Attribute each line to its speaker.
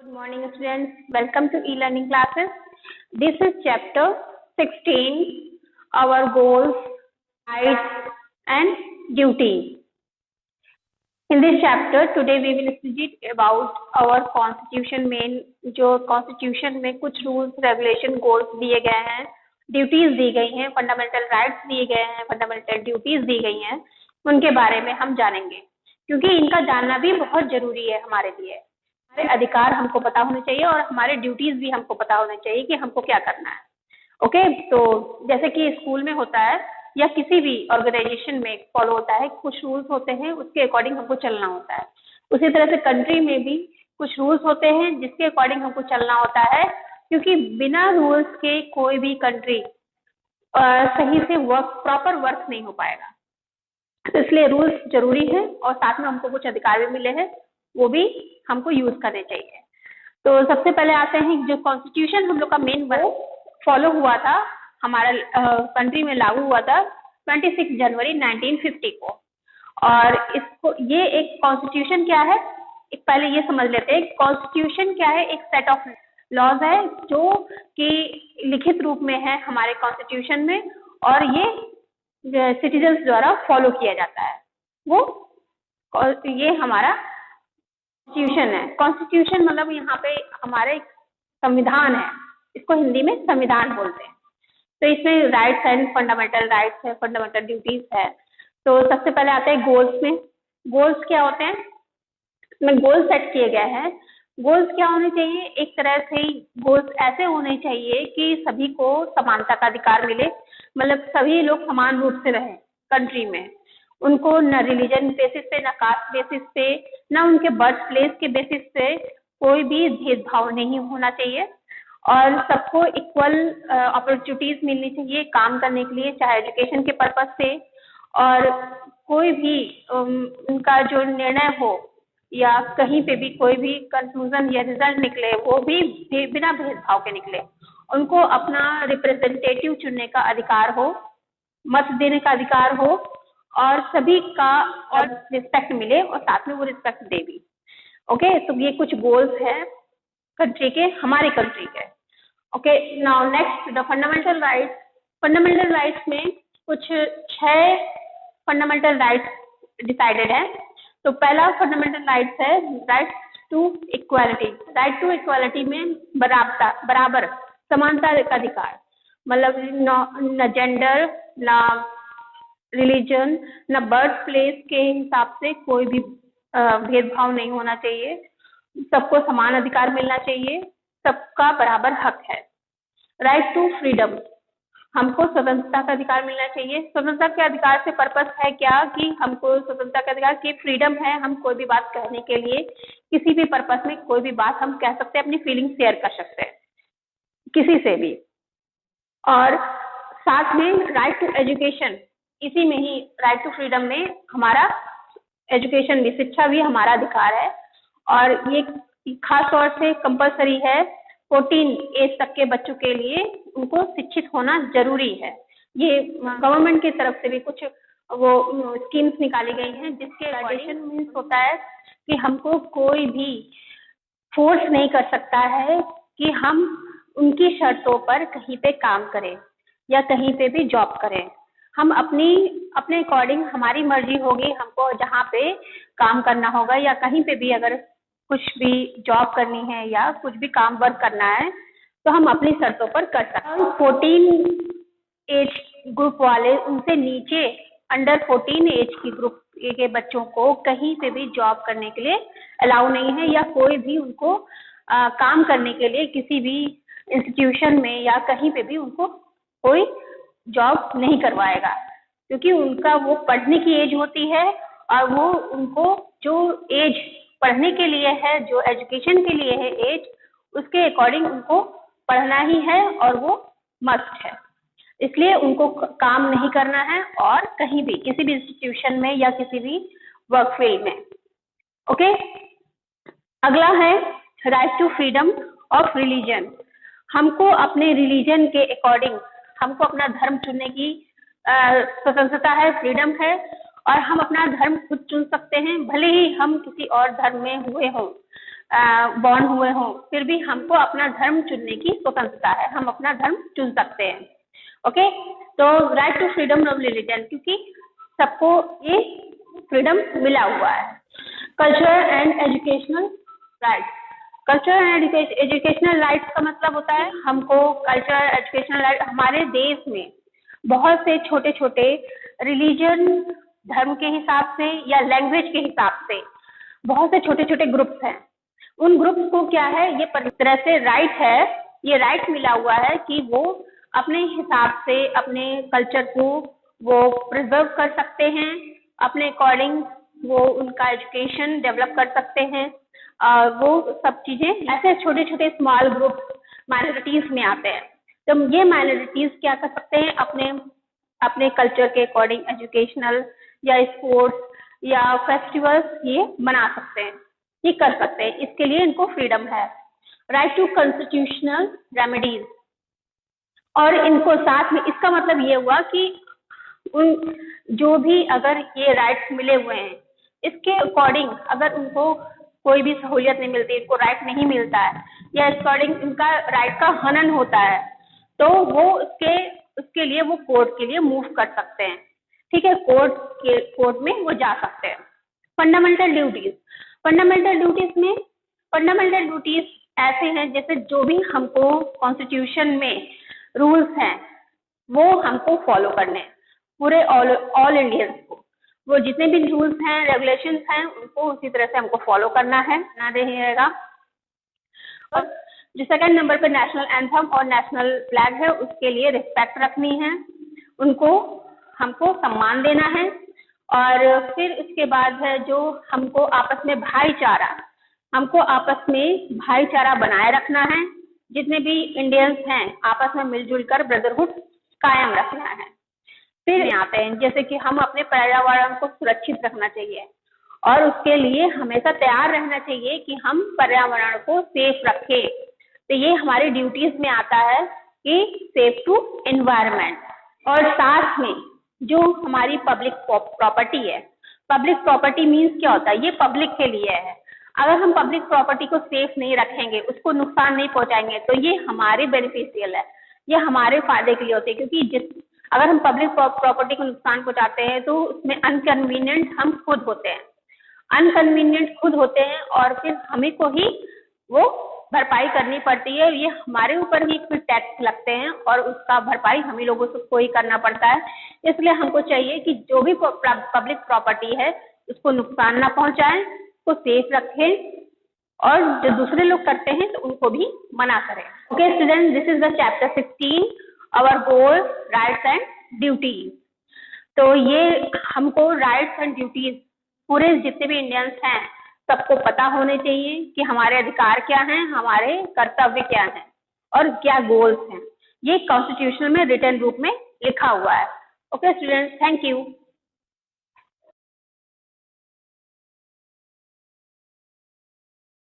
Speaker 1: Good morning, students. Welcome to e-learning classes. This is chapter 16, our goals, rights, and duties. In this chapter, today we will study about our constitution में जो constitution में कुछ rules, regulation, goals दिए गए हैं, duties दी गई हैं, fundamental rights दिए गए हैं, fundamental duties दी गई हैं, उनके बारे में हम जानेंगे क्योंकि इनका जानना भी बहुत जरूरी है हमारे लिए। हमारे अधिकार हमको पता होने चाहिए और हमारे ड्यूटीज भी हमको पता होने चाहिए कि हमको क्या करना है। ओके, तो जैसे कि स्कूल में होता है या किसी भी ऑर्गेनाइजेशन में फॉलो होता है, कुछ रूल्स होते हैं, उसके अकॉर्डिंग हमको चलना होता है। उसी तरह से कंट्री में भी कुछ रूल्स होते हैं जिसके अकॉर्डिंग हमको चलना होता है, क्योंकि बिना रूल्स के कोई भी कंट्री सही से प्रॉपर वर्क नहीं हो पाएगा। तो इसलिए रूल्स जरूरी है और साथ में हमको कुछ अधिकार भी मिले हैं, वो भी हमको यूज करने चाहिए। तो सबसे पहले आते हैं जो कॉन्स्टिट्यूशन हम लोग का मेन फॉलो हुआ था, हमारा कंट्री में लागू हुआ था 26 जनवरी 1950 को। और इसको ये एक कॉन्स्टिट्यूशन क्या है, एक पहले ये समझ लेते हैं। कॉन्स्टिट्यूशन क्या है? एक सेट ऑफ लॉज है जो कि लिखित रूप में है हमारे कॉन्स्टिट्यूशन में, और ये सिटीजन्स द्वारा फॉलो किया जाता है। वो ये हमारा कॉन्स्टिट्यूशन है। कॉन्स्टिट्यूशन मतलब यहाँ पे हमारे संविधान है, इसको हिंदी में संविधान बोलते हैं। तो इसमें राइट्स एंड फंडामेंटल राइट्स है, फंडामेंटल ड्यूटीज है। तो सबसे पहले आते हैं गोल्स में। गोल्स क्या होते हैं? इसमें गोल सेट किए गए हैं। गोल्स क्या होने चाहिए? एक तरह से गोल्स ऐसे होने चाहिए कि सभी को समानता का अधिकार मिले, मतलब सभी लोग समान रूप से रहें कंट्री में। उनको न रिलीजन बेसिस पे, न कास्ट बेसिस पे, न उनके बर्थ प्लेस के बेसिस पे कोई भी भेदभाव नहीं होना चाहिए, और सबको इक्वल अपॉर्चुनिटीज मिलनी चाहिए काम करने के लिए, चाहे एजुकेशन के पर्पज से। और कोई भी उनका जो निर्णय हो या कहीं पे भी कोई भी कंक्लूजन या रिजल्ट निकले, वो भी बिना भेदभाव के निकले। उनको अपना रिप्रेजेंटेटिव चुनने का अधिकार हो, मत देने का अधिकार हो, और सभी का और रिस्पेक्ट मिले और साथ में वो रिस्पेक्ट दे भी। ओके, तो ये कुछ गोल्स हैं कंट्री के, हमारी कंट्री के। Okay, now next the fundamental rights. Fundamental rights में कुछ 6 फंडामेंटल राइट्स डिसाइडेड है। तो पहला फंडामेंटल राइट्स है rights to equality. Right to equality में बराबर समानता का अधिकार, मतलब न जेंडर, न रिलीजन, न बर्थ प्लेस के हिसाब से कोई भी भेदभाव नहीं होना चाहिए। सबको समान अधिकार मिलना चाहिए, सबका बराबर हक है। राइट टू फ्रीडम, हमको स्वतंत्रता का अधिकार मिलना चाहिए। स्वतंत्रता के अधिकार से पर्पस है क्या कि हमको स्वतंत्रता के अधिकार की फ्रीडम है, हम कोई भी बात कहने के लिए, किसी भी पर्पस में कोई भी बात हम कह सकते हैं, अपनी फीलिंग शेयर कर सकते हैं किसी से भी। और साथ में राइट टू एजुकेशन, इसी में ही राइट टू फ्रीडम में हमारा एजुकेशन भी, शिक्षा भी हमारा अधिकार है, और ये खास तौर से कंपलसरी है 14 एज तक के बच्चों के लिए, उनको शिक्षित होना जरूरी है। ये गवर्नमेंट की तरफ से भी कुछ वो स्कीम्स निकाली गई हैं, जिसके एडिशन मीन्स होता है कि हमको कोई भी फोर्स नहीं कर सकता है कि हम उनकी शर्तों पर कहीं पे काम करें या कहीं पे भी जॉब करें। हम अपने अकॉर्डिंग, हमारी मर्जी होगी, हमको जहाँ पे काम करना होगा या कहीं पे भी अगर कुछ भी जॉब करनी है या कुछ भी काम वर्क करना है, तो हम अपनी शर्तों पर कर सकते हैं। 14 एज ग्रुप वाले, उनसे नीचे अंडर 14 एज की ग्रुप के बच्चों को कहीं पे भी जॉब करने के लिए अलाउ नहीं है, या कोई भी उनको काम करने के लिए किसी भी इंस्टीट्यूशन में या कहीं पे भी उनको कोई जॉब नहीं करवाएगा, क्योंकि उनका वो पढ़ने की एज होती है, और वो उनको जो एज पढ़ने के लिए है, जो एजुकेशन के लिए है एज, उसके अकॉर्डिंग उनको पढ़ना ही है और वो मस्ट है। इसलिए उनको काम नहीं करना है, और कहीं भी किसी भी इंस्टीट्यूशन में या किसी भी वर्क फील्ड में। ओके, अगला है right to freedom of religion. हमको अपने रिलीजन के अकॉर्डिंग, हमको अपना धर्म चुनने की स्वतंत्रता है, फ्रीडम है, और हम अपना धर्म खुद चुन सकते हैं, भले ही हम किसी और धर्म में हुए हों। बॉर्न हुए हों, फिर भी हमको अपना धर्म चुनने की स्वतंत्रता है, हम अपना धर्म चुन सकते हैं। ओके, तो right to freedom of religion, क्योंकि सबको ये फ्रीडम मिला हुआ है। Cultural and educational rights, cultural and educational rights का मतलब होता है हमको कल्चरल एजुकेशनल राइट, हमारे देश में बहुत से छोटे छोटे रिलीजन धर्म के हिसाब से या लैंग्वेज के हिसाब से बहुत से छोटे छोटे ग्रुप्स हैं। उन ग्रुप्स को क्या है, ये तरह से राइट है, ये राइट मिला हुआ है कि वो अपने हिसाब से अपने कल्चर को वो प्रिजर्व कर सकते हैं, अपने अकॉर्डिंग वो उनका एजुकेशन डेवलप कर सकते हैं। वो सब चीजें ऐसे छोटे छोटे स्मॉल ग्रुप माइनॉरिटीज में आते हैं। तो ये माइनॉरिटीज क्या कर सकते हैं, अपने अपने कल्चर के अकॉर्डिंग एजुकेशनल या स्पोर्ट्स या फेस्टिवल्स ये बना सकते हैं, ये कर सकते हैं, इसके लिए इनको फ्रीडम है। राइट टू कॉन्स्टिट्यूशनल रेमेडीज, और इनको साथ में इसका मतलब ये हुआ कि उन जो भी अगर ये राइट्स मिले हुए हैं इसके अकॉर्डिंग अगर उनको कोई भी सहूलियत नहीं मिलती, इनको राइट नहीं मिलता है या इस अकॉर्डिंग इनका राइट का हनन होता है, तो वो उसके लिए वो कोर्ट के लिए मूव कर सकते हैं। ठीक है, कोर्ट में वो जा सकते हैं। फंडामेंटल ड्यूटीज, फंडामेंटल ड्यूटीज ऐसे हैं जैसे जो भी हमको कॉन्स्टिट्यूशन में रूल्स हैं वो हमको फॉलो करने हैं, पूरे ऑल इंडियंस को, वो जितने भी रूल्स हैं रेगुलेशंस हैं उनको उसी तरह से हमको फॉलो करना है, ना रहेगा। और जो सेकंड नंबर पे नेशनल एंथम और नेशनल फ्लैग है उसके लिए रिस्पेक्ट रखनी है, उनको हमको सम्मान देना है। और फिर उसके बाद है जो हमको आपस में भाईचारा बनाए रखना है, जितने भी इंडियंस हैं आपस में मिलजुल कर ब्रदरहुड कायम रखना है। फिर आते हैं जैसे कि हम अपने पर्यावरण को सुरक्षित रखना चाहिए और उसके लिए हमेशा तैयार रहना चाहिए कि हम पर्यावरण को सेफ रखें। तो ये हमारी ड्यूटीज में आता है कि सेफ टू एनवायरनमेंट। और साथ में जो हमारी पब्लिक प्रॉपर्टी है, पब्लिक प्रॉपर्टी मीन्स क्या होता है, ये पब्लिक के लिए है। अगर हम पब्लिक प्रॉपर्टी को सेफ नहीं रखेंगे, उसको नुकसान नहीं पहुंचाएंगे, तो ये हमारे बेनिफिशियल है, ये हमारे फायदे के लिए होते हैं। क्योंकि अगर हम पब्लिक प्रॉपर्टी को नुकसान पहुंचाते हैं तो उसमें अनकन्वीनियंट हम खुद होते हैं और फिर हमें को ही वो भरपाई करनी पड़ती है। ये हमारे ऊपर ही फिर टैक्स लगते हैं और उसका भरपाई हम ही लोगों को ही करना पड़ता है। इसलिए हमको चाहिए कि जो भी पब्लिक प्रॉपर्टी है उसको नुकसान ना पहुंचाएं, उसको सेफ रखें और जो दूसरे लोग करते हैं तो उनको भी मना करें। Okay student, this is the chapter 16 our goal rights and duties. तो ये हमको राइट्स एंड ड्यूटीज पूरे जितने भी इंडियंस हैं सबको पता होने चाहिए कि हमारे अधिकार क्या हैं, हमारे कर्तव्य क्या हैं और क्या गोल्स हैं। ये कॉन्स्टिट्यूशन में रिटन रूप में लिखा हुआ है। Okay students, thank you.